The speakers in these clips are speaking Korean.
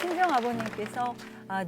친정 아버님께서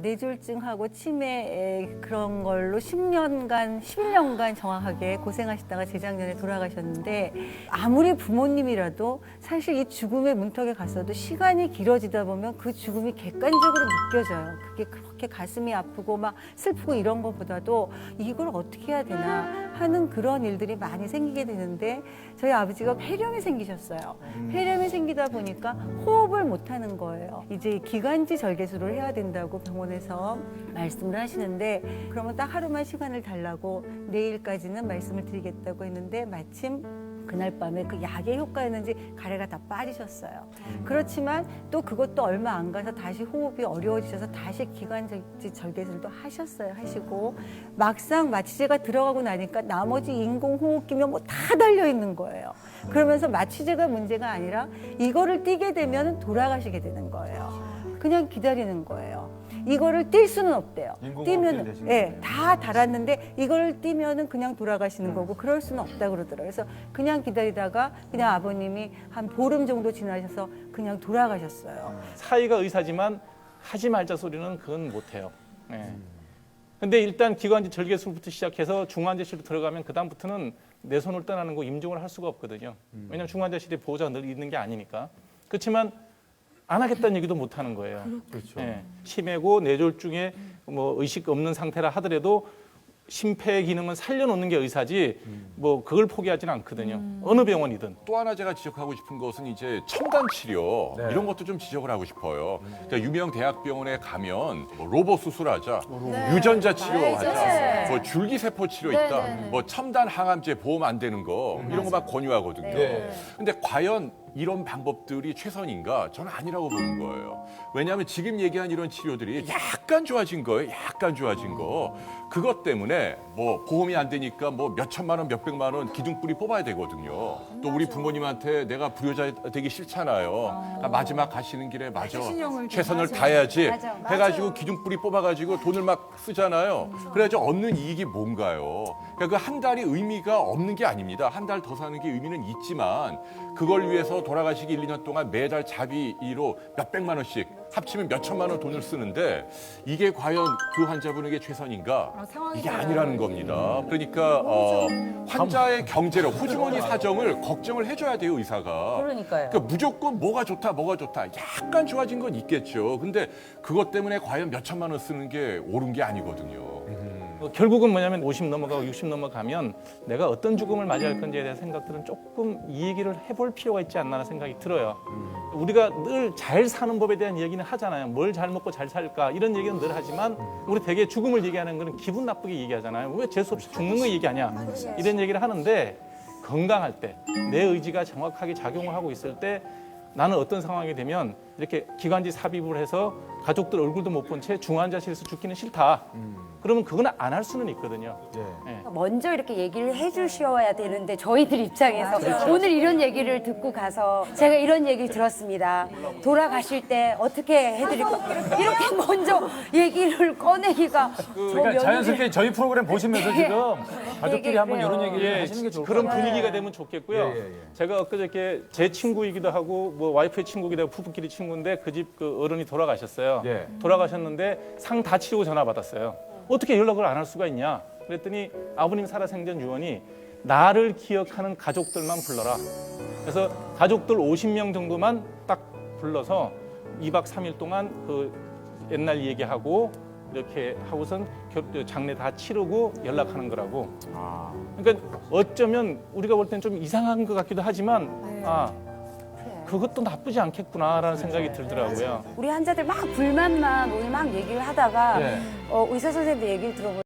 뇌졸중하고 치매 그런 걸로 10년간, 11년간 정확하게 고생하시다가 재작년에 돌아가셨는데 아무리 부모님이라도 사실 이 죽음의 문턱에 갔어도 시간이 길어지다 보면 그 죽음이 객관적으로 느껴져요. 그게 그렇게 가슴이 아프고 막 슬프고 이런 것보다도 이걸 어떻게 해야 되나 하는 그런 일들이 많이 생기게 되는데 저희 아버지가 폐렴이 생기셨어요. 폐렴이 생기다 보니까 호흡을 못 하는 거예요. 이제 기관지 절개술을 해야 된다고 병원에서 말씀을 하시는데 그러면 딱 하루만 시간을 달라고 내일까지는 말씀을 드리겠다고 했는데 마침 그날 밤에 그 약의 효과였는지 가래가 다 빠지셨어요. 그렇지만 또 그것도 얼마 안 가서 다시 호흡이 어려워지셔서 다시 기관지 절개술도 하시고 막상 마취제가 들어가고 나니까 나머지 인공호흡기며 뭐 다 달려 있는 거예요. 그러면서 마취제가 문제가 아니라 이거를 띄게 되면 돌아가시게 되는 거예요. 그냥 기다리는 거예요. 이거를 뛸 수는 없대요. 뛰면은 다 달았는데 이걸 뛰면은 그냥 돌아가시는 거고 그럴 수는 없다 그러더라고요. 그래서 그냥 기다리다가 그냥 아버님이 한 보름 정도 지나셔서 그냥 돌아가셨어요. 사이가 의사지만 하지 말자 소리는 그건 못해요. 네. 근데 일단 기관지 절개술부터 시작해서 중환자실로 들어가면 그다음부터는 내 손을 떠나는 거 임종을 할 수가 없거든요. 왜냐하면 중환자실에 보호자가 늘 있는 게 아니니까. 그렇지만 안 하겠다는 얘기도 못 하는 거예요. 그렇죠. 네. 치매고 뇌졸중에 뭐 의식 없는 상태라 하더라도 심폐 기능은 살려놓는 게 의사지 뭐 그걸 포기하지는 않거든요. 어느 병원이든. 또 하나 제가 지적하고 싶은 것은 이제 첨단 치료 네. 이런 것도 좀 지적을 하고 싶어요. 그러니까 유명 대학병원에 가면 뭐 로봇 수술하자, 유전자 치료하자, 뭐 줄기세포 치료 있다, 뭐 첨단 항암제 보험 안 되는 거 이런 거 막 권유하거든요. 네. 근데 과연 이런 방법들이 최선인가? 저는 아니라고 보는 거예요. 왜냐하면 지금 얘기한 이런 치료들이 약간 좋아진 거예요. 약간 좋아진 거. 그것 때문에 뭐 보험이 안 되니까 뭐 몇 천만 원, 몇 백만 원 기둥뿌리 뽑아야 되거든요. 또 우리 부모님한테 내가 불효자 되기 싫잖아요. 그러니까 마지막 가시는 길에 맞아. 최선을 다해야지 해가지고 기둥뿌리 뽑아가지고 돈을 막 쓰잖아요. 그래가지고 얻는 이익이 뭔가요? 그러니까 그 한 달이 의미가 없는 게 아닙니다. 한 달 더 사는 게 의미는 있지만 그걸 위해서 돌아가시기 1, 2년 동안 매달 자비로 몇 백만 원씩 합치면 몇 천만 원 돈을 쓰는데 이게 과연 그 환자분에게 최선인가? 이게 아니라는 겁니다. 그러니까 환자의 경제력, 호주머니 사정을 걱정을 해줘야 돼요, 의사가. 그러니까요. 그러니까 무조건 뭐가 좋다. 약간 좋아진 건 있겠죠. 근데 그것 때문에 과연 몇 천만 원 쓰는 게 옳은 게 아니거든요. 결국은 뭐냐면 50 넘어가고 60 넘어가면 내가 어떤 죽음을 맞이할 건지에 대한 생각들은 조금 이 얘기를 해볼 필요가 있지 않나 생각이 들어요. 우리가 늘 잘 사는 법에 대한 얘기는 하잖아요. 뭘 잘 먹고 잘 살까 이런 얘기는 늘 하지만 우리 되게 죽음을 얘기하는 거는 기분 나쁘게 얘기하잖아요. 왜 재수 없이 죽는 거 얘기하냐 이런 얘기를 하는데 건강할 때 내 의지가 정확하게 작용을 하고 있을 때 나는 어떤 상황이 되면 이렇게 기관지 삽입을 해서 가족들 얼굴도 못 본 채 중환자실에서 죽기는 싫다. 그러면 그건 안 할 수는 있거든요. 네. 먼저 이렇게 얘기를 해주셔야 되는데 저희들 입장에서 오늘 이런 얘기를 듣고 가서 제가 이런 얘기를 들었습니다. 돌아가실 때 어떻게 해드릴까 이렇게 먼저 얘기를 꺼내기가 그러니까 자연스럽게 저희 프로그램 보시면서 지금 가족끼리 한번 이런 얘기를 하시는 게 좋을 것 그런 같아요. 분위기가 되면 좋겠고요. 예. 제가 엊그저께 제 친구이기도 하고 뭐 와이프의 친구이기도 하고 부부끼리 친구인데 그 집 그 어른이 돌아가셨어요. 예. 돌아가셨는데 상 다 치르고 전화 받았어요. 어떻게 연락을 안 할 수가 있냐? 그랬더니 아버님 살아생전 유언이 나를 기억하는 가족들만 불러라. 그래서 가족들 50명 정도만 딱 불러서 2박 3일 동안 그 옛날 얘기하고 이렇게 하고선 장례 다 치르고 연락하는 거라고. 그러니까 어쩌면 우리가 볼 때는 좀 이상한 것 같기도 하지만 그것도 나쁘지 않겠구나라는 생각이 들더라고요. 우리 환자들 막 불만만 오늘 막 얘기를 하다가 네. 의사 선생님들 얘기를 들어보니까